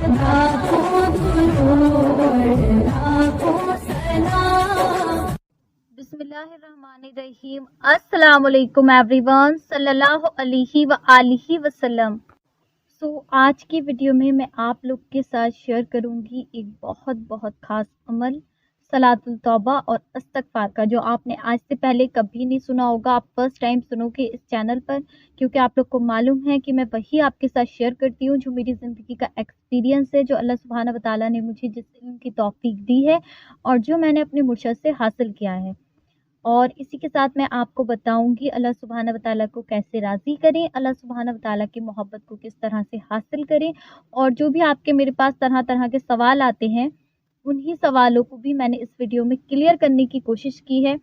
बिस्मिल्लाहिर्रहमानिर्रहीम। अस्सलाम वालेकुम एवरीवन, सल्लल्लाहु अलैहि व आलिहि वसल्लम। आज की वीडियो में मैं आप लोग के साथ शेयर करूंगी एक बहुत बहुत ख़ास अमल, सलातुल तौबा और इस्तिग़फ़ार का, जो आपने आज से पहले कभी नहीं सुना होगा। आप फर्स्ट टाइम सुनोगे इस चैनल पर, क्योंकि आप लोग को मालूम है कि मैं वही आपके साथ शेयर करती हूँ जो मेरी ज़िंदगी का एक्सपीरियंस है, जो अल्लाह सुब्हाना व तआला ने मुझे जिस इल्म की तौफ़ीक दी है और जो मैंने अपने मुर्शद से हासिल किया है। और इसी के साथ मैं आपको बताऊंगी अल्लाह सुब्हाना व तआला को कैसे राज़ी करें, अल्लाह सुब्हाना व तआला की मोहब्बत को किस तरह से हासिल करें। और जो भी आपके मेरे पास तरह तरह के सवाल आते हैं, उन्हीं सवालों को भी मैंने इस वीडियो में क्लियर करने की कोशिश की है।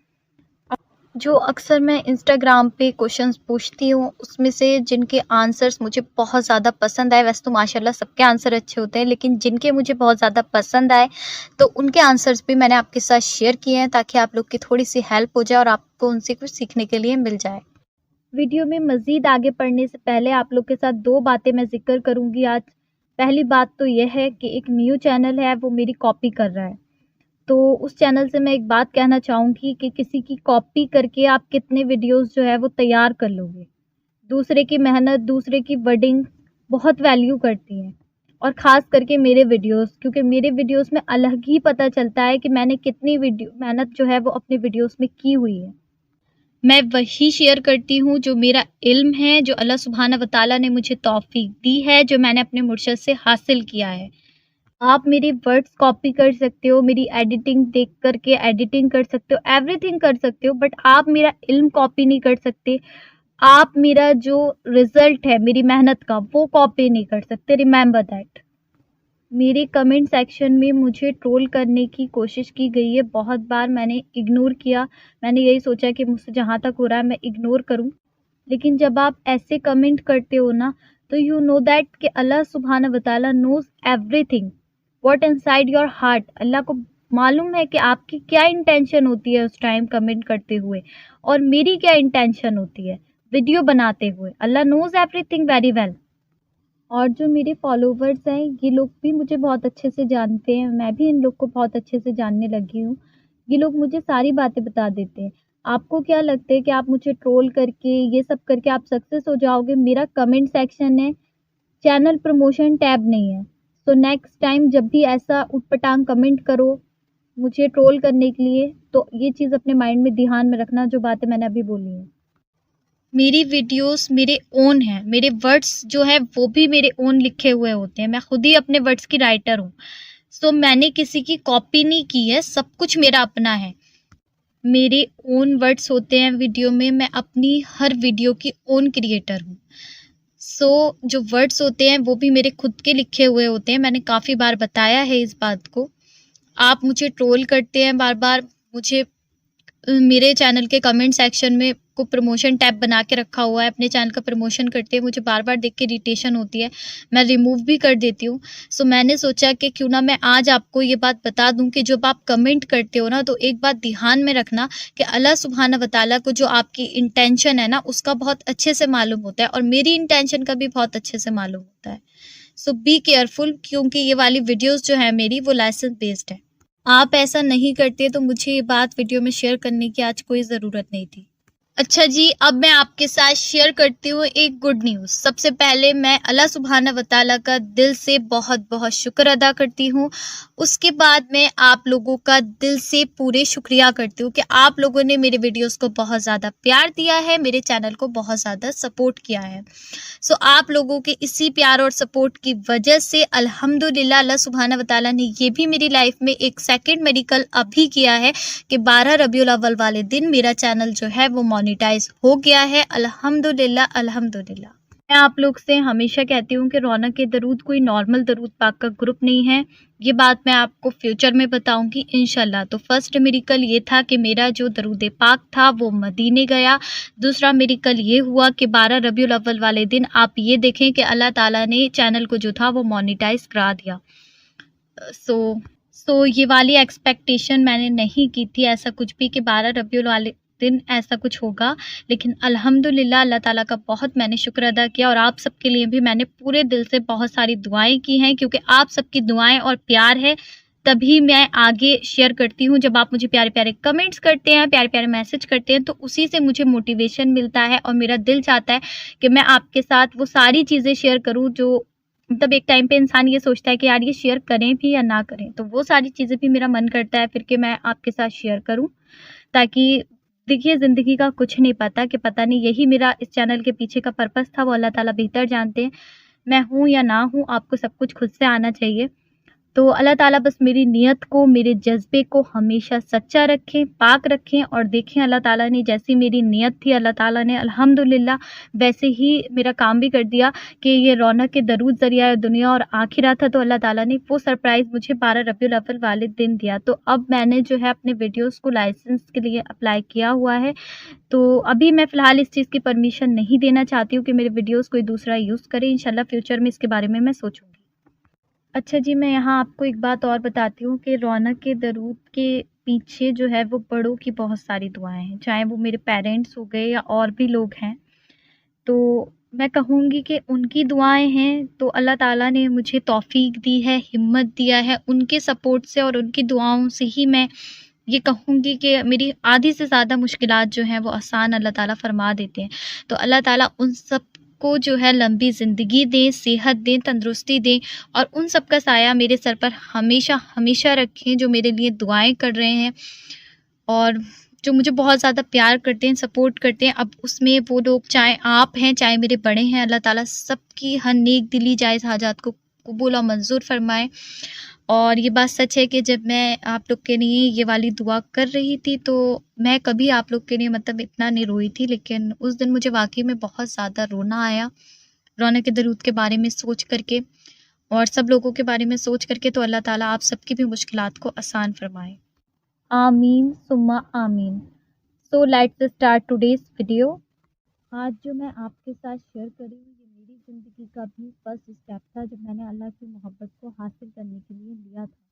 जो अक्सर मैं इंस्टाग्राम पे क्वेश्चंस पूछती हूँ, उसमें से जिनके आंसर्स मुझे बहुत ज़्यादा पसंद आए, वैसे तो माशाल्लाह सबके आंसर अच्छे होते हैं, लेकिन जिनके मुझे बहुत ज़्यादा पसंद आए तो उनके आंसर्स भी मैंने आपके साथ शेयर किए हैं, ताकि आप लोग की थोड़ी सी हेल्प हो जाए और आपको उनसे कुछ सीखने के लिए मिल जाए। वीडियो में मज़ीद आगे बढ़ने से पहले आप लोग के साथ 2 बातें मैं ज़िक्र करूँगी आज। पहली बात तो यह है कि एक न्यू चैनल है, वो मेरी कॉपी कर रहा है। तो उस चैनल से मैं एक बात कहना चाहूँगी कि किसी की कॉपी करके आप कितने वीडियोस जो है वो तैयार कर लोगे। दूसरे की मेहनत, दूसरे की वर्डिंग बहुत वैल्यू करती है, और ख़ास करके मेरे वीडियोस, क्योंकि मेरे वीडियोस में अलग ही पता चलता है कि मैंने कितनी वीडियो मेहनत जो है वो अपने वीडियोस में की हुई है। मैं वही शेयर करती हूँ जो मेरा इल्म है, जो अल्लाह सुब्हाना व तआला ने मुझे तौफ़ीक दी है, जो मैंने अपने मुर्शद से हासिल किया है। आप मेरे वर्ड्स कॉपी कर सकते हो, मेरी एडिटिंग देख कर के एडिटिंग कर सकते हो, एवरीथिंग कर सकते हो, बट आप मेरा इल्म कॉपी नहीं कर सकते। आप मेरा जो रिज़ल्ट है मेरी मेहनत का, वो कॉपी नहीं कर सकते। Remember that. मेरे कमेंट सेक्शन में मुझे ट्रोल करने की कोशिश की गई है बहुत बार, मैंने इग्नोर किया। मैंने यही सोचा कि मुझसे जहाँ तक हो रहा है मैं इग्नोर करूँ। लेकिन जब आप ऐसे कमेंट करते हो ना, तो यू नो दैट कि अल्लाह सुब्हाना व तआला knows everything what inside your heart. Allah को मालूम है कि आपकी क्या इंटेंशन होती है उस टाइम कमेंट करते हुए, और मेरी क्या इंटेंशन होती है वीडियो बनाते हुए। अल्लाह नोज़ एवरीथिंग वेरी वेल। और जो मेरे फॉलोवर्स हैं, ये लोग भी मुझे बहुत अच्छे से जानते हैं, मैं भी इन लोग को बहुत अच्छे से जानने लगी हूँ। ये लोग मुझे सारी बातें बता देते हैं। आपको क्या लगता है कि आप मुझे ट्रोल करके, ये सब करके आप सक्सेस हो जाओगे? मेरा कमेंट सेक्शन है, चैनल प्रमोशन टैब नहीं है। तो नेक्स्ट टाइम जब भी ऐसा ऊटपटांग कमेंट करो मुझे ट्रोल करने के लिए, तो ये चीज़ अपने माइंड में ध्यान में रखना, जो बातें मैंने अभी बोली हैं। मेरी वीडियोस मेरे ओन हैं, मेरे वर्ड्स जो है वो भी मेरे ओन लिखे हुए होते हैं। मैं खुद ही अपने वर्ड्स की राइटर हूँ। सो मैंने किसी की कॉपी नहीं की है, सब कुछ मेरा अपना है। मेरे ओन वर्ड्स होते हैं वीडियो में, मैं अपनी हर वीडियो की ओन क्रिएटर हूँ। जो वर्ड्स होते हैं वो भी मेरे खुद के लिखे हुए होते हैं। मैंने काफ़ी बार बताया है इस बात को। आप मुझे ट्रोल करते हैं बार बार, मुझे मेरे चैनल के कमेंट सेक्शन में को प्रमोशन टैब बना के रखा हुआ है, अपने चैनल का प्रमोशन करते हैं, मुझे बार बार देख के इरिटेशन होती है, मैं रिमूव भी कर देती हूँ। मैंने सोचा कि क्यों ना मैं आज आपको ये बात बता दूं कि जब आप कमेंट करते हो ना, तो एक बात ध्यान में रखना कि अल्लाह सुब्हाना व तआला को जो आपकी इंटेंशन है ना, उसका बहुत अच्छे से मालूम होता है, और मेरी इंटेंशन का भी बहुत अच्छे से मालूम होता है। बी केयरफुल, क्योंकि ये वाली वीडियोज़ जो है मेरी, वो लाइसेंस बेस्ड है। आप ऐसा नहीं करते तो मुझे ये बात वीडियो में शेयर करने की आज कोई ज़रूरत नहीं थी। अच्छा जी, अब मैं आपके साथ शेयर करती हूँ एक गुड न्यूज़। सबसे पहले मैं अल्लाह सुब्हाना व तआला का दिल से बहुत बहुत शुक्र अदा करती हूँ। उसके बाद मैं आप लोगों का दिल से पूरे शुक्रिया करती हूँ कि आप लोगों ने मेरे वीडियोस को बहुत ज़्यादा प्यार दिया है, मेरे चैनल को बहुत ज़्यादा सपोर्ट किया है। आप लोगों के इसी प्यार और सपोर्ट की वजह से अल्हम्दुलिल्लाह अल्लाह सुब्हाना व तआला ने ये भी मेरी लाइफ में एक सेकंड मेडिकल अभी किया है कि 12 रबीउल अव्वल वाले दिन मेरा चैनल जो है वो मोनेटाइज हो गया है। अल्हम्दुलिल्लाह अल्हम्दुलिल्लाह। मैं आप लोग से हमेशा कहती हूँ कि रौनक के दरूद कोई नॉर्मल दरूद पाक का ग्रुप नहीं है। ये बात मैं आपको फ्यूचर में बताऊंगी इंशाल्लाह। तो फर्स्ट मेरिकल ये था कि मेरा जो दरूद पाक था वो मदीने गया। दूसरा मेरिकल ये हुआ कि 12 रबीउल अव्वल वाले दिन आप ये देखें कि अल्लाह ताला ने चैनल को जो था वो मोनेटाइज करा दिया। ये वाली एक्सपेक्टेशन मैंने नहीं की थी, ऐसा कुछ भी कि 12 रबीउल दिन ऐसा कुछ होगा, लेकिन अल्हम्दुलिल्लाह अल्लाह ताला का बहुत मैंने शुक्र अदा किया, और आप सबके लिए भी मैंने पूरे दिल से बहुत सारी दुआएं की हैं, क्योंकि आप सबकी दुआएं और प्यार है तभी मैं आगे शेयर करती हूँ। जब आप मुझे प्यारे प्यारे कमेंट्स करते हैं, प्यारे प्यारे मैसेज करते हैं, तो उसी से मुझे मोटिवेशन मिलता है और मेरा दिल चाहता है कि मैं आपके साथ वो सारी चीज़ें शेयर करूँ जो मतलब एक टाइम पे इंसान ये सोचता है कि यार ये शेयर करें भी या ना करें, तो वो सारी चीज़ें भी मेरा मन करता है फिर कि मैं आपके साथ शेयर करूं, ताकि देखिए ज़िंदगी का कुछ नहीं पता, कि पता नहीं यही मेरा इस चैनल के पीछे का पर्पस था, वो अल्लाह ताला बेहतर जानते हैं। मैं हूँ या ना हूँ, आपको सब कुछ खुद से आना चाहिए। तो अल्लाह ताला बस मेरी नीयत को, मेरे जज्बे को हमेशा सच्चा रखें, पाक रखें, और देखें अल्लाह ताला ने जैसी मेरी नीयत थी अल्लाह ताला ने अल्हम्दुलिल्लाह वैसे ही मेरा काम भी कर दिया कि ये रौनक के दरूद ज़रिया दुनिया और आखिरा था, तो अल्लाह ताला ने वो सरप्राइज़ मुझे 12 रबीउल अव्वल वाले दिन दिया। तो अब मैंने जो है अपने वीडियोज़ को लाइसेंस के लिए अप्लाई किया हुआ है, तो अभी मैं फ़िलहाल इस चीज़ की परमिशन नहीं देना चाहती हूँ कि मेरे वीडियोज़ कोई दूसरा यूज़ करे। इंशाल्लाह फ्यूचर में इसके बारे में मैं सोचूँगी। अच्छा जी, मैं यहाँ आपको एक बात और बताती हूँ कि रौनक के दरूद के पीछे जो है वो बड़ों की बहुत सारी दुआएं हैं, चाहे वो मेरे पेरेंट्स हो गए या और भी लोग हैं। तो मैं कहूँगी कि उनकी दुआएं हैं, तो अल्लाह ताला ने मुझे तौफीक दी है, हिम्मत दिया है, उनके सपोर्ट से और उनकी दुआओं से ही मैं ये कहूँगी कि मेरी आधी से ज़्यादा मुश्किलात जो हैं वो आसान अल्लाह ताला फरमा देते हैं। तो अल्लाह ताला उन सब को जो है लंबी ज़िंदगी दें, सेहत दें, तंदुरुस्ती दें, और उन सब का साया मेरे सर पर हमेशा हमेशा रखें जो मेरे लिए दुआएं कर रहे हैं और जो मुझे बहुत ज़्यादा प्यार करते हैं, सपोर्ट करते हैं। अब उसमें वो लोग चाहे आप हैं, चाहे मेरे बड़े हैं, अल्लाह ताला सबकी हर नेक दिली जायज़ हाजात को कबूल और मंजूर फरमाए। और ये बात सच है कि जब मैं आप लोग के लिए ये वाली दुआ कर रही थी, तो मैं कभी आप लोग के लिए मतलब इतना नहीं रोई थी, लेकिन उस दिन मुझे वाक़ई में बहुत ज़्यादा रोना आया, रौनक के दरूद के बारे में सोच करके और सब लोगों के बारे में सोच करके। तो अल्लाह ताला आप सबकी भी मुश्किलात को आसान फरमाए। आमीन सुम्मा आमीन। So let's start today's video. आज जो मैं आपके साथ शेयर कर रही हूँ ये मेरी ज़िंदगी का भी फर्स्ट स्टेप था, जब मैंने अल्लाह की मोहब्बत को हासिल करने के लिए लिया था।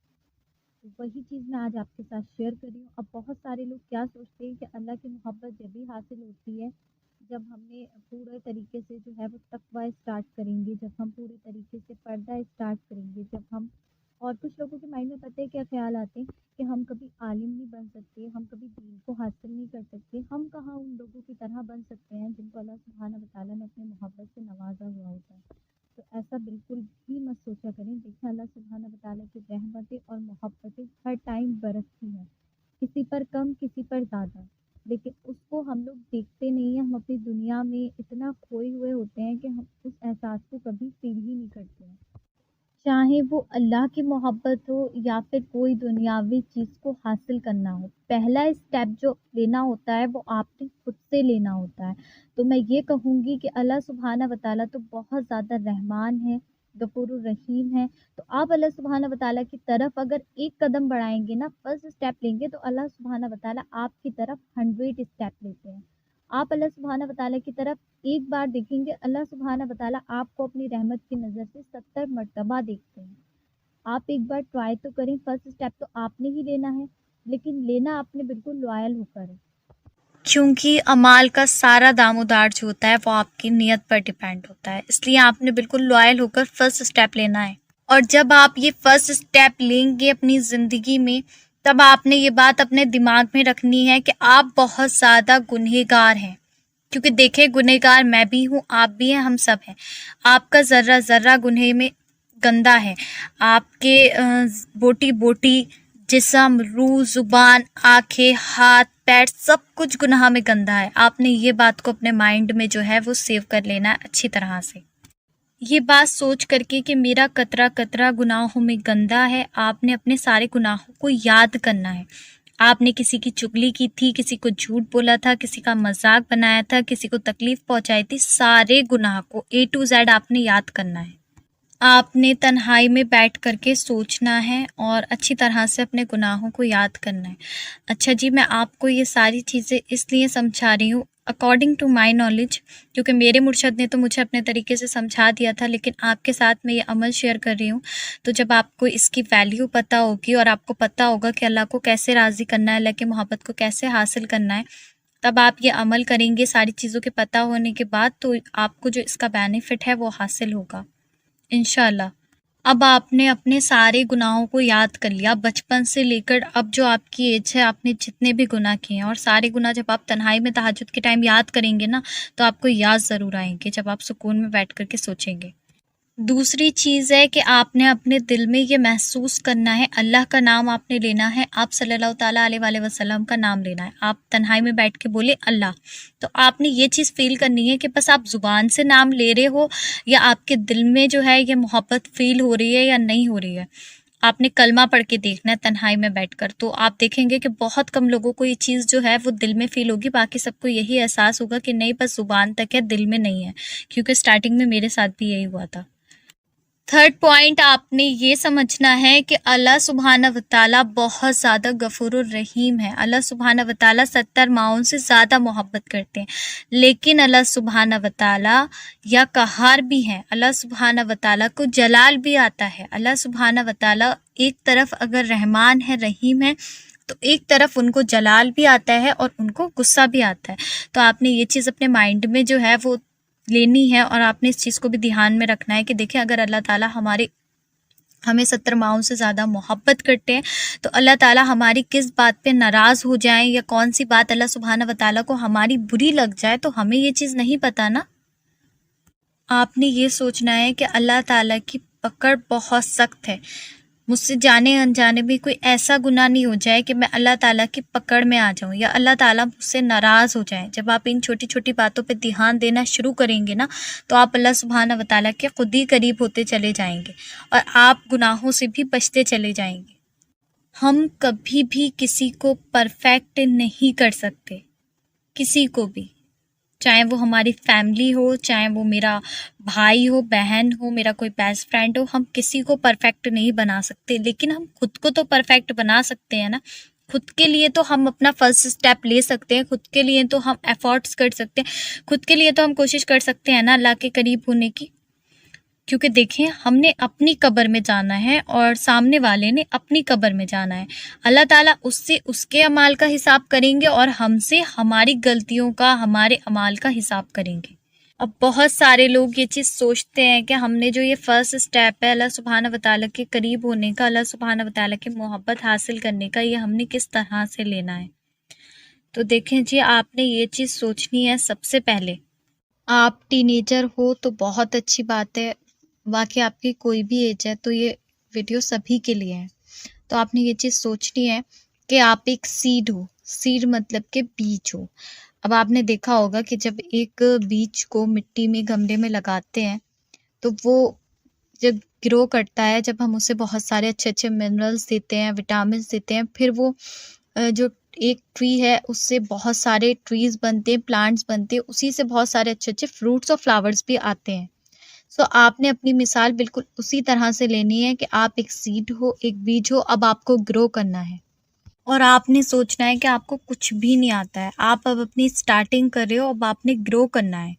तो वही चीज़ मैं आज आपके साथ शेयर कर रही हूँ। अब बहुत सारे लोग क्या सोचते हैं कि अल्लाह की मोहब्बत जब भी हासिल होती है जब हमने पूरे तरीके से जो है वो तकवा स्टार्ट करेंगे, जब हम पूरे तरीके से पर्दा स्टार्ट करेंगे, जब हम, और कुछ लोगों के माइंड में पता है क्या ख्याल आते हैं कि हम कभी आलिम नहीं बन सकते, हम कभी दीन को हासिल नहीं कर सकते, हम कहाँ उन लोगों की तरह बन सकते हैं जिनको अल्लाह सुब्हाना व तआला ने अपनी मोहब्बत से नवाजा हुआ होता है। तो ऐसा बिल्कुल भी मत सोचा करें। देखिए अल्लाह सुब्हाना व तआला की रहमतें और मोहब्बतें हर टाइम बरसती हैं, किसी पर कम किसी पर ज़्यादा, लेकिन उसको हम लोग देखते नहीं हैं। हम अपनी दुनिया में इतना खोए हुए होते हैं कि हम उस एहसास को कभी फील ही नहीं करते हैं, चाहे वो अल्लाह की मोहब्बत हो या फिर कोई दुनियावी चीज़ को हासिल करना हो। पहला स्टेप जो लेना होता है वो आपने खुद से लेना होता है। तो मैं ये कहूँगी कि अल्लाह सुब्हाना व तआला तो बहुत ज़्यादा रहमान है, गफूरुर रहीम है। तो आप अल्लाह सुब्हाना व तआला की तरफ अगर एक कदम बढ़ाएंगे ना, फर्स्ट स्टेप लेंगे, तो अल्लाह सुब्हाना व तआला आपकी तरफ 100 स्टेप लेते हैं। आप अल्लाह सुब्हाना व तआला की तरफ एक बार देखेंगे, अल्लाह सुब्हाना व तआला आपको अपनी रहमत की नज़र से 70 मर्तबा देखते हैं। आप एक बार ट्राई तो करें। फर्स्ट स्टेप तो आपने ही लेना है, लेकिन लेना आपने बिल्कुल लॉयल होकर है, क्योंकि अमाल का सारा दामोदार जो होता है वो आपकी नीयत पर डिपेंड होता है। इसलिए आपने बिल्कुल लॉयल होकर फर्स्ट स्टेप लेना है। और जब आप ये फर्स्ट स्टेप लेंगे अपनी ज़िंदगी में, तब आपने ये बात अपने दिमाग में रखनी है कि आप बहुत ज़्यादा गुनहगार हैं। क्योंकि देखें, गुनहगार मैं भी हूँ, आप भी हैं, हम सब हैं। आपका ज़र्रा ज़र्रा गुनहे में गंदा है। आपके बोटी बोटी जिस्म, रूह, ज़ुबान, आँखें, हाथ, पैर सब कुछ गुनाह में गंदा है। आपने ये बात को अपने माइंड में जो है वो सेव कर लेना है अच्छी तरह से। ये बात सोच करके कि मेरा कतरा कतरा गुनाहों में गंदा है, आपने अपने सारे गुनाहों को याद करना है। आपने किसी की चुगली की थी, किसी को झूठ बोला था, किसी का मजाक बनाया था, किसी को तकलीफ पहुंचाई थी, सारे गुनाह को A to Z आपने याद करना है। आपने तन्हाई में बैठ करके सोचना है और अच्छी तरह से अपने गुनाहों को याद करना है। अच्छा जी, मैं आपको ये सारी चीज़ें इसलिए समझा रही हूँ अकॉर्डिंग टू माई नॉलेज, क्योंकि मेरे मुर्शद ने तो मुझे अपने तरीके से समझा दिया था, लेकिन आपके साथ मैं ये अमल शेयर कर रही हूँ। तो जब आपको इसकी वैल्यू पता होगी और आपको पता होगा कि अल्लाह को कैसे राज़ी करना है, अल्लाह की मोहब्बत को कैसे हासिल करना है, तब आप ये अमल करेंगे सारी चीज़ों के पता होने के बाद, तो आपको जो इसका बेनिफिट है वो हासिल होगा इंशाल्लाह। अब आपने अपने सारे गुनाहों को याद कर लिया, बचपन से लेकर अब जो आपकी एज है, आपने जितने भी गुनाह किए हैं, और सारे गुनाह जब आप तन्हाई में तहज्जुद के टाइम याद करेंगे ना, तो आपको याद ज़रूर आएंगे जब आप सुकून में बैठ कर के सोचेंगे। दूसरी चीज़ है कि आपने अपने दिल में ये महसूस करना है, अल्लाह का नाम आपने लेना है, आप सल्लल्लाहु ताला अलैहि वसल्लम का नाम लेना है। आप तन्हाई में बैठ के बोले अल्लाह, तो आपने ये चीज़ फ़ील करनी है कि बस आप ज़ुबान से नाम ले रहे हो या आपके दिल में जो है ये मोहब्बत फ़ील हो रही है या नहीं हो रही है। आपने कलमा पढ़ के देखना है तन्हाई में बैठकर, तो आप देखेंगे कि बहुत कम लोगों को ये चीज़ जो है वो दिल में फ़ील होगी, बाकी सबको यही एहसास होगा कि नहीं बस ज़ुबान तक है, दिल में नहीं है, क्योंकि स्टार्टिंग में मेरे साथ भी यही हुआ था। थर्ड पॉइंट आपने ये समझना है कि अल्लाह सुब्हाना व तआला बहुत ज़्यादा गफूरुर रहीम है। अल्लाह सुब्हाना व तआला 70 माओं से ज़्यादा मोहब्बत करते हैं, लेकिन अल्लाह सुब्हाना व तआला या कहार भी हैं। अल्लाह सुब्हाना व तआला को जलाल भी आता है। अल्लाह सुब्हाना व तआला एक तरफ अगर रहमान है, रहीम है, तो एक तरफ उनको जलाल भी आता है और उनको गुस्सा भी आता है। तो आपने ये चीज़ अपने माइंड में जो है वो लेनी है, और आपने इस चीज़ को भी ध्यान में रखना है कि देखिए अगर अल्लाह ताला हमें 70 माओं से ज़्यादा मोहब्बत करते हैं, तो अल्लाह ताला हमारी किस बात पे नाराज़ हो जाएं या कौन सी बात अल्लाह सुब्हाना व तआला को हमारी बुरी लग जाए, तो हमें ये चीज़ नहीं पता ना। आपने ये सोचना है कि अल्लाह ताला की पकड़ बहुत सख्त है। मुझसे जाने अनजाने भी कोई ऐसा गुनाह नहीं हो जाए कि मैं अल्लाह ताला की पकड़ में आ जाऊं या अल्लाह ताला मुझसे नाराज़ हो जाए। जब आप इन छोटी छोटी बातों पे ध्यान देना शुरू करेंगे ना, तो आप अल्लाह सुब्हाना व तआला के खुद ही करीब होते चले जाएंगे और आप गुनाहों से भी बचते चले जाएंगे। हम कभी भी किसी को परफेक्ट नहीं कर सकते, किसी को भी, चाहे वो हमारी फैमिली हो, चाहे वो मेरा भाई हो, बहन हो, मेरा कोई बेस्ट फ्रेंड हो, हम किसी को परफेक्ट नहीं बना सकते, लेकिन हम खुद को तो परफेक्ट बना सकते हैं ना। खुद के लिए तो हम अपना फर्स्ट स्टेप ले सकते हैं, खुद के लिए तो हम एफर्ट्स कर सकते हैं, खुद के लिए तो हम कोशिश कर सकते हैं ना अल्लाह के करीब होने की। क्योंकि देखें, हमने अपनी कब्र में जाना है और सामने वाले ने अपनी कब्र में जाना है। अल्लाह ताला उससे उसके अमाल का हिसाब करेंगे और हमसे हमारी गलतियों का, हमारे अमाल का हिसाब करेंगे। अब बहुत सारे लोग ये चीज़ सोचते हैं कि हमने जो ये फर्स्ट स्टेप है अल्लाह सुब्हाना व तआला के करीब होने का, अल्लाह सुब्हाना व तआला की मोहब्बत हासिल करने का, ये हमने किस तरह से लेना है। तो देखें जी, आपने ये चीज़ सोचनी है सबसे पहले। आप टीनेजर हो तो बहुत अच्छी बात है, बाकी आपकी कोई भी एज है तो ये वीडियो सभी के लिए है। तो आपने ये चीज़ सोचनी है कि आप एक सीड हो, सीड मतलब के बीज हो। अब आपने देखा होगा कि जब एक बीज को मिट्टी में, गमले में लगाते हैं, तो वो जब ग्रो करता है, जब हम उसे बहुत सारे अच्छे अच्छे मिनरल्स देते हैं, विटामिन देते हैं, फिर वो जो एक ट्री है उससे बहुत सारे ट्रीज़ बनते हैं, प्लांट्स बनते हैं, उसी से बहुत सारे अच्छे अच्छे फ्रूट्स और फ्लावर्स भी आते हैं। सो आपने अपनी मिसाल बिल्कुल उसी तरह से लेनी है कि आप एक सीड हो, एक बीज हो, अब आपको ग्रो करना है और आपने सोचना है कि आपको कुछ भी नहीं आता है, आप अब अपनी स्टार्टिंग कर रहे हो, अब आपने ग्रो करना है।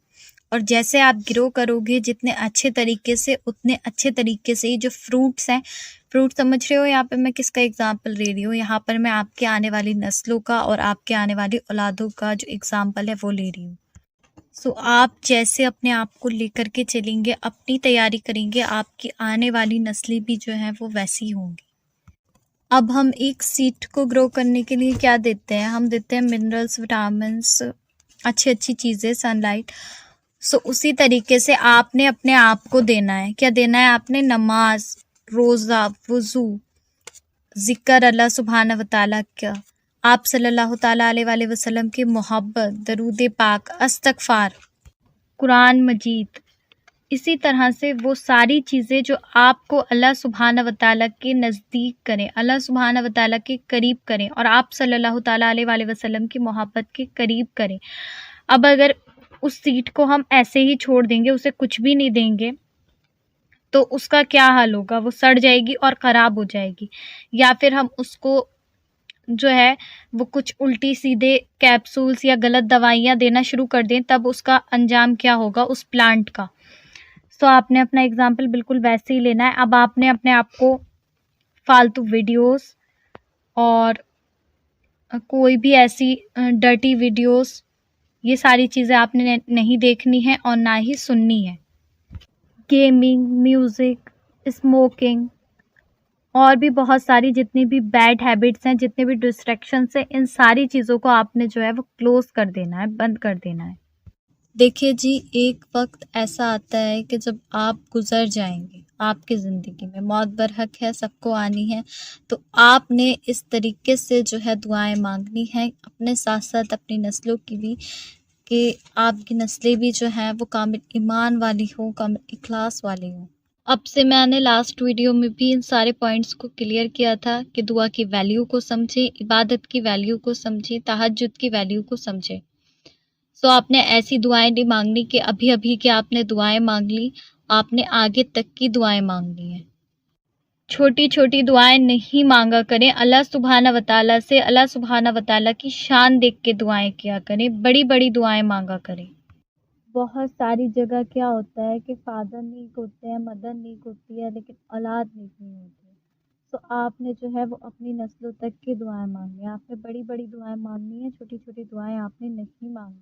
और जैसे आप ग्रो करोगे जितने अच्छे तरीके से, उतने अच्छे तरीके से ही जो फ्रूट्स हैं, फ्रूट समझ रहे हो, यहाँ पे मैं किसका एग्जाम्पल ले रही हूँ, यहाँ पर मैं आपके आने वाली नस्लों का और आपके आने वाली औलादों का जो एग्जाम्पल है वो ले रही हूँ। सो आप जैसे अपने आप को लेकर के चलेंगे, अपनी तैयारी करेंगे, आपकी आने वाली नस्लें भी जो हैं वो वैसी होंगी। अब हम एक सीड को ग्रो करने के लिए क्या देते हैं, हम देते हैं मिनरल्स, विटामिन्स, अच्छी अच्छी चीज़ें, सनलाइट। सो उसी तरीके से आपने अपने आप को देना है। क्या देना है आपने? नमाज, रोज़ा, वज़ू, ज़िक्र अल्लाह सुब्हाना व तआला का, आप सल्लल्लाहु ताला अलैहि वसल्लम की मोहब्बत, दरूद पाक, इस्तग़फ़ार, कुरान मजीद, इसी तरह से वो सारी चीज़ें जो आपको अल्लाह सुब्हाना व तआला के नज़दीक करें, अल्लाह सुब्हाना व तआला के करीब करें और आप सल्लल्लाहु ताला अलैहि वसल्लम की मोहब्बत के करीब करें। अब अगर उस सीड को हम ऐसे ही छोड़ देंगे, उसे कुछ भी नहीं देंगे, तो उसका क्या हाल होगा? वो सड़ जाएगी और ख़राब हो जाएगी। या फिर हम उसको जो है वो कुछ उल्टी सीधे कैप्सूल्स या गलत दवाइयाँ देना शुरू कर दें, तब उसका अंजाम क्या होगा उस प्लांट का। सो आपने अपना एग्जाम्पल बिल्कुल वैसे ही लेना है। अब आपने अपने आप को फालतू वीडियोस और कोई भी ऐसी डर्टी वीडियोस, ये सारी चीज़ें आपने नहीं देखनी है और ना ही सुननी है। गेमिंग, म्यूज़िक, स्मोकिंग और भी बहुत सारी जितनी भी बैड हैबिट्स हैं, जितने भी डिस्ट्रैक्शंस हैं, इन सारी चीज़ों को आपने जो है वो क्लोज़ कर देना है, बंद कर देना है। देखिए जी, एक वक्त ऐसा आता है कि जब आप गुजर जाएंगे, आपकी ज़िंदगी में मौत बरहक है, सबको आनी है, तो आपने इस तरीके से जो है दुआएं मांगनी है अपने साथ साथ अपनी नस्लों की भी, कि आपकी नस्लें भी जो हैं वो कामिल ईमान वाली हो, कामिल इखलास वाली हो। अब से मैंने लास्ट वीडियो में भी इन सारे पॉइंट्स को क्लियर किया था कि दुआ की वैल्यू को समझें, इबादत की वैल्यू को समझें, तहज्जुद की वैल्यू को समझें। सो आपने ऐसी दुआएं नहीं मांगनी कि अभी अभी के आपने दुआएं मांग ली, आपने आगे तक की दुआएं मांगनी है। छोटी छोटी दुआएं नहीं मांगा करें, अल्लाह सुब्हाना व तआला से, अल्लाह सुब्हाना व तआला की शान देख के दुआएं किया करें, बड़ी बड़ी दुआएं मांगा करें। बहुत सारी जगह क्या होता है कि फादर नीक होते हैं, मदर नीक होती है, लेकिन औलाद नीक नहीं होती है। तो आपने जो है वो अपनी नस्लों तक की दुआएं मांगनी है, आपने बड़ी बड़ी दुआएं मांगनी है, छोटी छोटी दुआएं आपने नहीं मांगनी।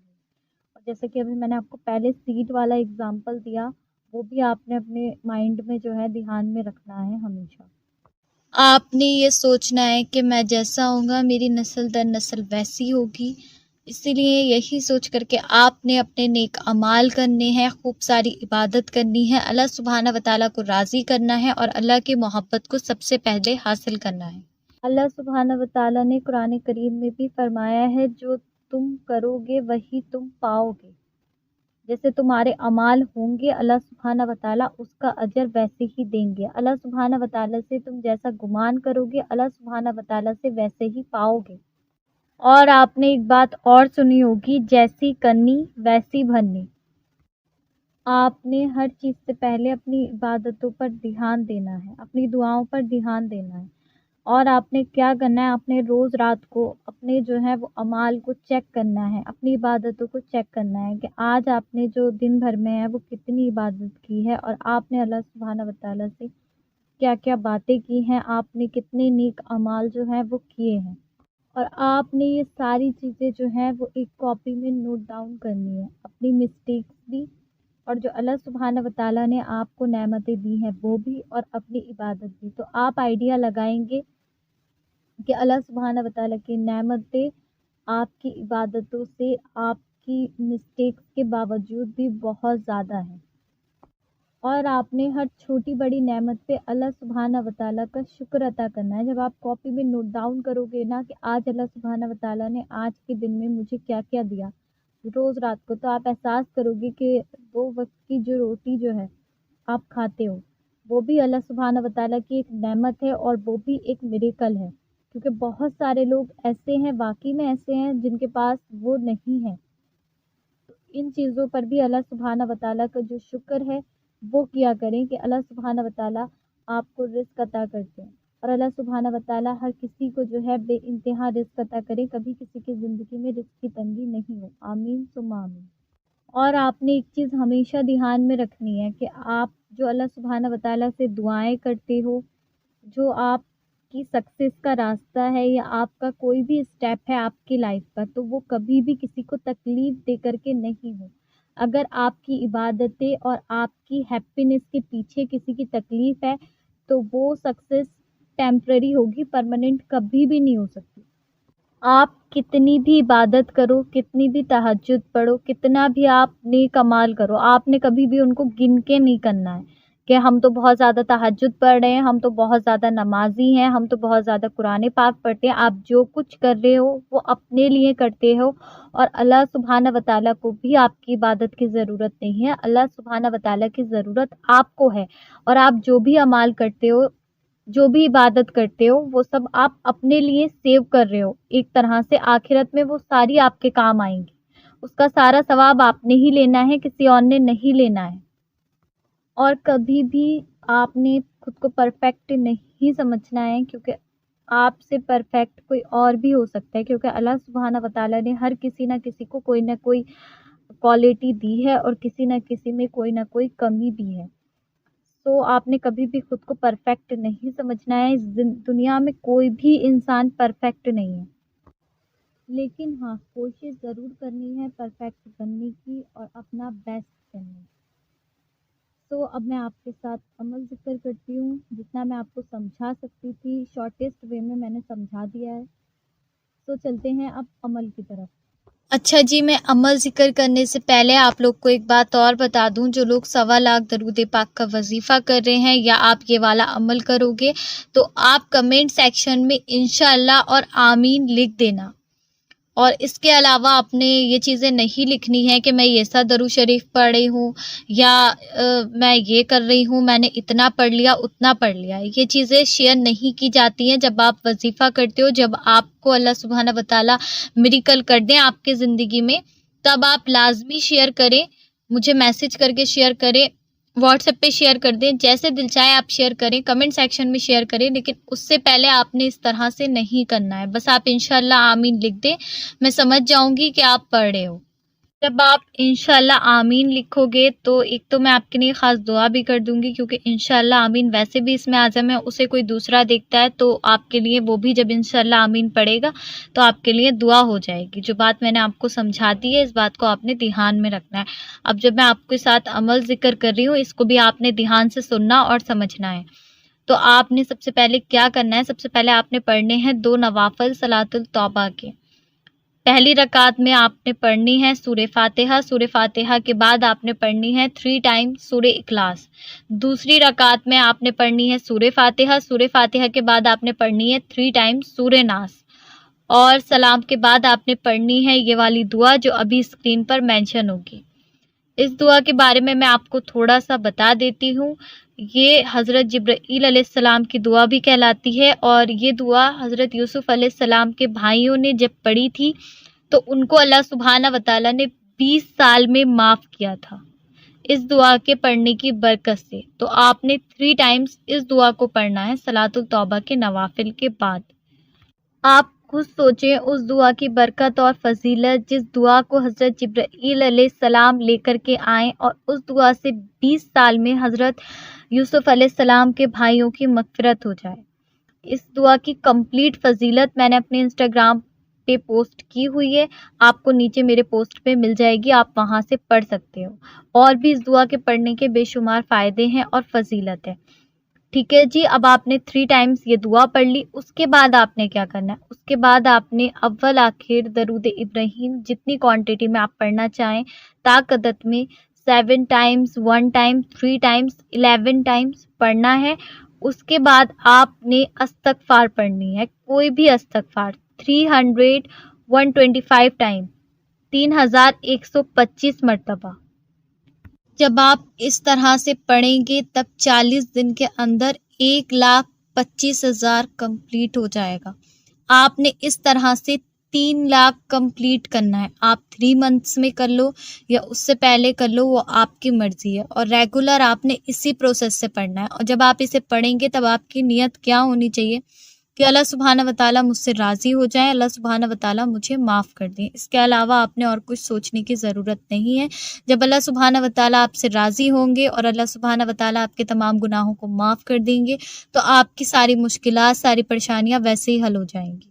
और जैसे कि अभी मैंने आपको पहले सीट वाला एग्जाम्पल दिया, वो भी आपने अपने माइंड में जो है ध्यान में रखना है हमेशा। आपने ये सोचना है कि मैं जैसा होऊंगा मेरी नस्ल दर नस्ल वैसी होगी, इसीलिए यही सोच करके आपने अपने नेक अमाल करने हैं, खूब सारी इबादत करनी है, अल्लाह सुब्हाना व तआला को राज़ी करना है और अल्लाह की मोहब्बत को सबसे पहले हासिल करना है। अल्लाह सुब्हाना व तआला ने कुरान करीम में भी फरमाया है, जो तुम करोगे वही तुम पाओगे। जैसे तुम्हारे अमाल होंगे, अल्लाह सुब्हाना व तआला उसका अजर वैसे ही देंगे। अल्लाह सुब्हाना व तआला से तुम जैसा गुमान करोगे, अल्लाह सुब्हाना व तआला से वैसे ही पाओगे। और आपने एक बात और सुनी होगी, जैसी करनी वैसी भरनी। आपने हर चीज़ से पहले अपनी इबादतों पर ध्यान देना है, अपनी दुआओं पर ध्यान देना है। और आपने क्या करना है, आपने रोज़ रात को अपने जो है वो अमाल को चेक करना है, अपनी इबादतों को चेक करना है कि आज आपने जो दिन भर में है वो कितनी इबादत की है और आपने अल्लाह सुब्हाना व तआला से क्या-क्या बातें की हैं, आपने कितने नेक अमाल जो हैं वो किए हैं। और आपने ये सारी चीज़ें जो हैं वो एक कॉपी में नोट डाउन करनी है, अपनी मिस्टेक्स भी और जो अल्लाह सुब्हाना व तआला ने आपको नेमतें दी हैं वो भी और अपनी इबादत भी। तो आप आइडिया लगाएँगे कि अल्लाह सुब्हाना व तआला की नेमतें आपकी इबादतों से, आपकी मिस्टेक्स के बावजूद भी बहुत ज़्यादा हैं। और आपने हर छोटी बड़ी नेमत पे अल्लाह सुब्हाना व तआला का शुक्र अता करना है। जब आप कॉपी में नोट डाउन करोगे ना कि आज अल्लाह सुब्हाना व तआला ने आज के दिन में मुझे क्या-क्या दिया, रोज़ रात को, तो आप एहसास करोगे कि 2 वक़्त की जो रोटी जो है आप खाते हो, वो भी अल्लाह सुब्हाना व तआला की एक नेमत है और वो भी एक मिरेकल है। क्योंकि बहुत सारे लोग ऐसे हैं, वाक़ई में ऐसे हैं जिनके पास वो नहीं है। इन चीज़ों पर भी अल्लाह सुब्हाना व तआला का जो शुक्र है वो किया करें कि अल्लाह सुब्हाना व तआला आपको रिज़्क़ अता करते हैं। और अल्लाह सुब्हाना व तआला हर किसी को जो है बेइंतहा रिज़्क़ अता करे, कभी किसी की ज़िंदगी में रिज़्क़ की तंगी नहीं हो। आमीन सुम्मा आमीन। और आपने एक चीज़ हमेशा ध्यान में रखनी है कि आप जो अल्लाह सुब्हाना व तआला से दुआएँ करते हो, जो आपकी सक्सेस का रास्ता है या आपका कोई भी स्टेप है आपकी लाइफ का, तो वो कभी भी किसी को तकलीफ़ दे कर के नहीं हो। अगर आपकी इबादतें और आपकी हैप्पीनेस के पीछे किसी की तकलीफ़ है, तो वो सक्सेस टेम्परेरी होगी, परमानेंट कभी भी नहीं हो सकती। आप कितनी भी इबादत करो, कितनी भी तहज्जुद पढ़ो, कितना भी आप नेक अमाल करो, आपने कभी भी उनको गिन के नहीं करना है कि हम तो बहुत ज़्यादा तहज्जुद पढ़ रहे हैं, हम तो बहुत ज़्यादा नमाज़ी हैं, हम तो बहुत ज़्यादा कुरान पाक पढ़ते हैं। आप जो कुछ कर रहे हो वो अपने लिए करते हो और अल्लाह सुब्हाना व तआला को भी आपकी इबादत की ज़रूरत नहीं है। अल्लाह सुब्हाना व तआला की ज़रूरत आपको है। और आप जो भी अमाल करते हो, जो भी इबादत करते हो, वो सब आप अपने लिए सेव कर रहे हो। एक तरह से आखिरत में वो सारी आपके काम आएँगी। उसका सारा सवाब आपने ही लेना है, किसी और ने नहीं लेना है। और कभी भी आपने खुद को परफेक्ट नहीं समझना है, क्योंकि आपसे परफेक्ट कोई और भी हो सकता है, क्योंकि अल्लाह सुब्हाना व तआला ने हर किसी न किसी को कोई न कोई क्वालिटी दी है और किसी न किसी में कोई न कोई कमी भी है। तो आपने कभी भी खुद को परफेक्ट नहीं समझना है। इस दुनिया में कोई भी इंसान परफेक्ट नहीं है। لیکن ہاں کوشش ضرور کرنی ہے پرفیکٹ بننے کی اور اپنا بیسٹ کرنے کی۔ تو اب میں آپ کے ساتھ عمل ذکر کرتی ہوں، جتنا میں آپ کو سمجھا سکتی تھی شارٹیسٹ وے میں نے سمجھا دیا ہے۔ تو چلتے ہیں اب عمل کی طرف۔ اچھا جی، میں عمل ذکر کرنے سے پہلے آپ لوگ کو ایک بات اور بتا دوں، جو لوگ 1.25 درود پاک کا وظیفہ کر رہے ہیں یا آپ یہ والا عمل کرو گے تو آپ کمنٹ سیکشن میں انشاءاللہ اور آمین لکھ دینا۔ اور اس کے علاوہ آپ نے یہ چیزیں نہیں لکھنی ہے کہ میں یہ سا درود شریف پڑھ رہی ہوں یا میں یہ کر رہی ہوں، میں نے اتنا پڑھ لیا اتنا پڑھ لیا۔ یہ چیزیں شیئر نہیں کی جاتی ہیں۔ جب آپ وظیفہ کرتے ہو، جب آپ کو اللہ سبحانہ وتعالیٰ میریکل کر دیں آپ کے زندگی میں، تب آپ لازمی شیئر کریں، مجھے میسج کر کے شیئر کریں، واٹس ایپ پہ شیئر کر دیں، جیسے دل چاہے آپ شیئر کریں، کمنٹ سیکشن میں شیئر کریں، لیکن اس سے پہلے آپ نے اس طرح سے نہیں کرنا ہے۔ بس آپ انشاءاللہ آمین لکھ دیں، میں سمجھ جاؤں گی کہ آپ پڑھ رہے ہو۔ جب آپ انشاءاللہ آمین لکھو گے تو ایک تو میں آپ کے لیے خاص دعا بھی کر دوں گی، کیونکہ انشاءاللہ آمین ویسے بھی اس میں اعظم ہے، اسے کوئی دوسرا دیکھتا ہے تو آپ کے لیے وہ بھی جب انشاءاللہ آمین پڑھے گا تو آپ کے لیے دعا ہو جائے گی۔ جو بات میں نے آپ کو سمجھا دی ہے، اس بات کو آپ نے دھیان میں رکھنا ہے۔ اب جب میں آپ کے ساتھ عمل ذکر کر رہی ہوں، اس کو بھی آپ نے دھیان سے سننا اور سمجھنا ہے۔ تو آپ نے سب سے پہلے کیا کرنا ہے؟ سب سے پہلے آپ نے پڑھنے ہیں 2 نوافل صلاۃ التوبہ کے۔ پہلی رکعت میں آپ نے پڑھنی ہے سورہ فاتحہ، سورہ فاتحہ کے بعد آپ نے پڑھنی ہے 3 ٹائم سورہ اخلاص۔ دوسری رکعت میں آپ نے پڑھنی ہے سورہ فاتحہ، سورہ فاتحہ کے بعد آپ نے پڑھنی ہے 3 ٹائم سورہ ناس، اور سلام کے بعد آپ نے پڑھنی ہے یہ والی دعا جو ابھی اسکرین پر مینشن ہوگی۔ اس دعا کے بارے میں آپ کو تھوڑا سا بتا دیتی ہوں۔ یہ حضرت جبرائیل علیہ السلام کی دعا بھی کہلاتی ہے، اور یہ دعا حضرت یوسف علیہ السلام کے بھائیوں نے جب پڑھی تھی تو ان کو اللہ سبحانہ وتعالیٰ نے 20 سال میں معاف کیا تھا اس دعا کے پڑھنے کی برکت سے۔ تو آپ نے 3 ٹائمز اس دعا کو پڑھنا ہے صلاۃ التوبہ کے نوافل کے بعد۔ آپ خود سوچیں اس دعا کی برکت اور فضیلت، جس دعا کو حضرت جبرائیل علیہ السلام لے کر کے آئیں، اور اس دعا سے 20 سال میں حضرت یوسف علیہ السلام کے بھائیوں کی مغفرت ہو جائے۔ اس دعا کی کمپلیٹ فضیلت میں نے اپنے انسٹاگرام پہ پوسٹ کی ہوئی ہے، آپ کو نیچے میرے پوسٹ پہ مل جائے گی، آپ وہاں سے پڑھ سکتے ہو۔ اور بھی اس دعا کے پڑھنے کے بے شمار فائدے ہیں اور فضیلت ہے۔ ٹھیک ہے جی، اب آپ نے 3 ٹائمز یہ دعا پڑھ لی۔ اس کے بعد آپ نے کیا کرنا ہے؟ اس کے بعد آپ نے اول آخر درود ابراہیم جتنی کوانٹٹی میں آپ پڑھنا چاہیں طاقت میں 7 ٹائمز، 1 ٹائم، 3 ٹائمز، 11 ٹائمز پڑھنا ہے۔ اس کے بعد آپ نے استغفار پڑھنی ہے، کوئی بھی استغفار 300، 125 ٹائم، 3125 مرتبہ۔ جب آپ اس طرح سے پڑھیں گے تب 40 دن کے اندر 1,25,000 کمپلیٹ ہو جائے گا۔ آپ نے اس طرح سے 3 لاکھ کمپلیٹ کرنا ہے۔ آپ 3 منتھس میں کر لو یا اس سے پہلے کر لو، وہ آپ کی مرضی ہے، اور ریگولر آپ نے اسی پروسیس سے پڑھنا ہے۔ اور جب آپ اسے پڑھیں گے تب آپ کی نیت کیا ہونی چاہیے کہ اللہ سبحانہ وتعالیٰ مجھ سے راضی ہو جائیں، اللہ سبحانہ وتعالیٰ مجھے معاف کر دیں۔ اس کے علاوہ آپ نے اور کچھ سوچنے کی ضرورت نہیں ہے۔ جب اللہ سبحانہ وتعالیٰ آپ سے راضی ہوں گے اور اللہ سبحانہ وتعالیٰ آپ کے تمام گناہوں کو معاف کر دیں گے تو آپ کی ساری مشکلات، ساری پریشانیاں ویسے ہی حل ہو جائیں گی۔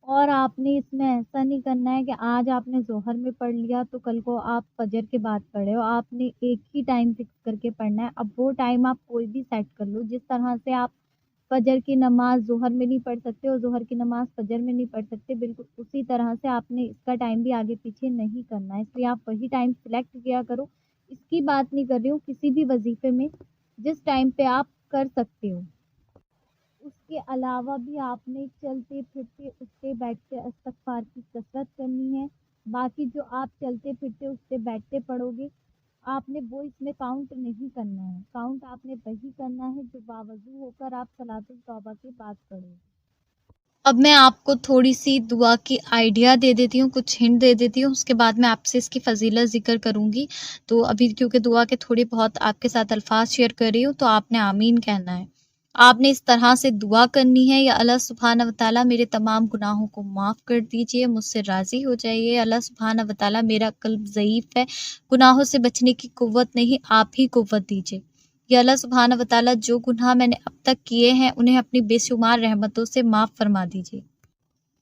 اور آپ نے اس میں ایسا نہیں کرنا ہے کہ آج آپ نے ظہر میں پڑھ لیا تو کل کو آپ فجر کے بعد پڑھے ہو۔ آپ نے ایک ہی ٹائم فکس کر کے پڑھنا ہے۔ اب وہ ٹائم آپ کوئی بھی سیٹ کر لو، جس طرح سے آپ فجر کی نماز ظہر میں نہیں پڑھ سکتے اور ظہر کی نماز فجر میں نہیں پڑھ سکتے، بالکل اسی طرح سے آپ نے اس کا ٹائم بھی آگے پیچھے نہیں کرنا ہے، اس لیے آپ وہی ٹائم سلیکٹ کیا کرو۔ اس کی بات نہیں کر رہی ہوں، کسی بھی وظیفے میں جس ٹائم پہ آپ کر سکتے ہو۔ اس کے علاوہ بھی آپ نے چلتے پھرتے اٹھتے بیٹھتے استغفار کی کثرت کرنی ہے۔ باقی جو آپ چلتے پھرتے اٹھتے بیٹھتے پڑھو گے آپ نے وہ اس میں کاؤنٹ نہیں کرنا ہے۔ کاؤنٹ آپ نے وہی کرنا ہے جو باوضو ہو کر آپ صلاۃ التوبہ کے بعد پڑھو۔ اب میں آپ کو تھوڑی سی دعا کی آئیڈیا دے دیتی ہوں، کچھ ہنٹ دے دیتی ہوں، اس کے بعد میں آپ سے اس کی فضیلت ذکر کروں گی۔ تو ابھی کیونکہ دعا کے تھوڑے بہت آپ کے ساتھ الفاظ شیئر کر رہی ہوں تو آپ نے آمین کہنا ہے۔ آپ نے اس طرح سے دعا کرنی ہے، یا اللہ سبحانہ وتعالیٰ میرے تمام گناہوں کو معاف کر دیجئے، مجھ سے راضی ہو جائیے، اللہ سبحانہ وتعالیٰ میرا قلب ضعیف ہے، گناہوں سے بچنے کی قوت نہیں، آپ ہی قوت دیجئے، یا اللہ سبحانہ وتعالیٰ جو گناہ میں نے اب تک کیے ہیں انہیں اپنی بے شمار رحمتوں سے معاف فرما دیجئے۔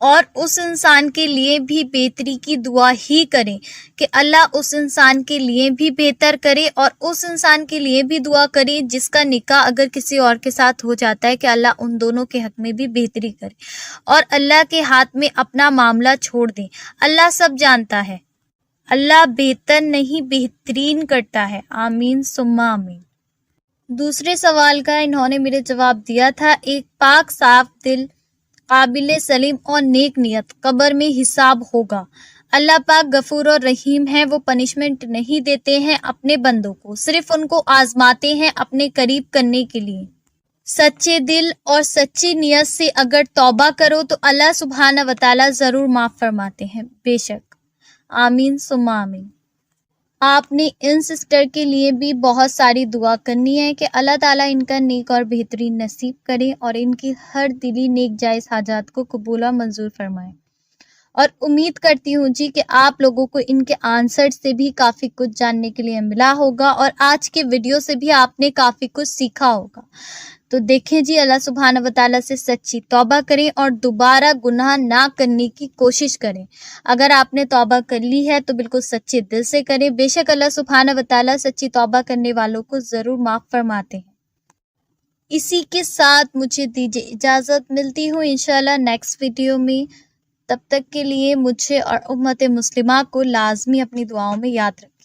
اور اس انسان کے لیے بھی بہتری کی دعا ہی کریں کہ اللہ اس انسان کے لیے بھی بہتر کرے، اور اس انسان کے لیے بھی دعا کریں جس کا نکاح اگر کسی اور کے ساتھ ہو جاتا ہے کہ اللہ ان دونوں کے حق میں بھی بہتری کرے، اور اللہ کے ہاتھ میں اپنا معاملہ چھوڑ دیں۔ اللہ سب جانتا ہے، اللہ بہتر نہیں بہترین کرتا ہے۔ آمین ثم آمین۔ دوسرے سوال کا انہوں نے میرے جواب دیا تھا، ایک پاک صاف دل، قابل سلیم اور نیک نیت، قبر میں حساب ہوگا۔ اللہ پاک غفور اور رحیم ہے، وہ پنشمنٹ نہیں دیتے ہیں اپنے بندوں کو، صرف ان کو آزماتے ہیں اپنے قریب کرنے کے لیے۔ سچے دل اور سچی نیت سے اگر توبہ کرو تو اللہ سبحانہ و تعالیٰ ضرور معاف فرماتے ہیں، بے شک۔ آمین ثم آمین۔ آپ نے ان سسٹر کے لیے بھی بہت ساری دعا کرنی ہے کہ اللہ تعالیٰ ان کا نیک اور بہترین نصیب کرے اور ان کی ہر دلی نیک جائز حاجات کو قبول و منظور فرمائے۔ اور امید کرتی ہوں جی کہ آپ لوگوں کو ان کے آنسر سے بھی کافی کچھ جاننے کے لیے ملا ہوگا، اور آج کے ویڈیو سے بھی آپ نے کافی کچھ سیکھا ہوگا۔ تو دیکھیں جی، اللہ سبحانہ و تعالیٰ سے سچی توبہ کریں اور دوبارہ گناہ نہ کرنے کی کوشش کریں۔ اگر آپ نے توبہ کر لی ہے تو بالکل سچے دل سے کریں، بے شک اللہ سبحانہ و تعالیٰ سچی توبہ کرنے والوں کو ضرور معاف فرماتے ہیں۔ اسی کے ساتھ مجھے دیجیے اجازت، ملتی ہوں انشاءاللہ نیکسٹ ویڈیو میں۔ تب تک کے لیے مجھے اور امت مسلمہ کو لازمی اپنی دعاؤں میں یاد رکھیں۔